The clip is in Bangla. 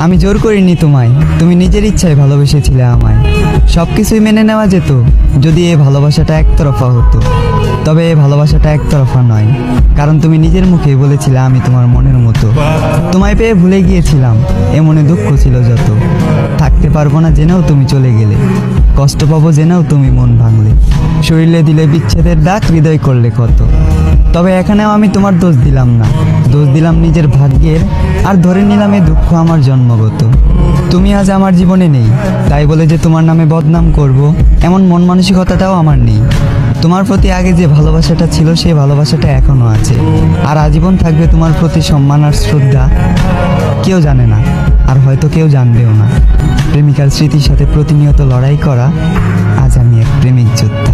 আমি জোর করিনি তোমায়, তুমি নিজের ইচ্ছায় ভালোবেসেছিলে আমায়। সব কিছুই মেনে নেওয়া যেত যদি এই ভালোবাসাটা একতরফা হতো। তবে এই ভালোবাসাটা একতরফা নয়, কারণ তুমি নিজের মুখেই বলেছিলে আমি তোমার মনের মতো। তোমায় পেয়ে ভুলে গিয়েছিলাম, এ মনে দুঃখ ছিল যত। থাকতে পারবো না জেনেও তুমি চলে গেলে, কষ্ট পাবো জেনেও তুমি মন ভাঙলে। শরীরে দিলে বিচ্ছেদের দাগ, হৃদয় করলে ক্ষত। তবে এখানেও আমি তোমার দোষ দিলাম না, দোষ দিলাম নিজের ভাগ্যের, আর ধরে নিলাম এই দুঃখ আমার জন্মগত। তুমি আজ আমার জীবনে নেই, তাই বলে যে তোমার নামে বদনাম করব এমন মন মানসিকতাটাও আমার নেই। তোমার প্রতি আগে যে ভালোবাসাটা ছিল সেই ভালোবাসাটা এখনও আছে, আর আজীবন থাকবে তোমার প্রতি সম্মান আর শ্রদ্ধা। কেউ জানে না, আর হয়তো কেউ জানবেও না, প্রেমিকার স্মৃতির সাথে প্রতিনিয়ত লড়াই করা আজ আমি এক প্রেমিক যোদ্ধা।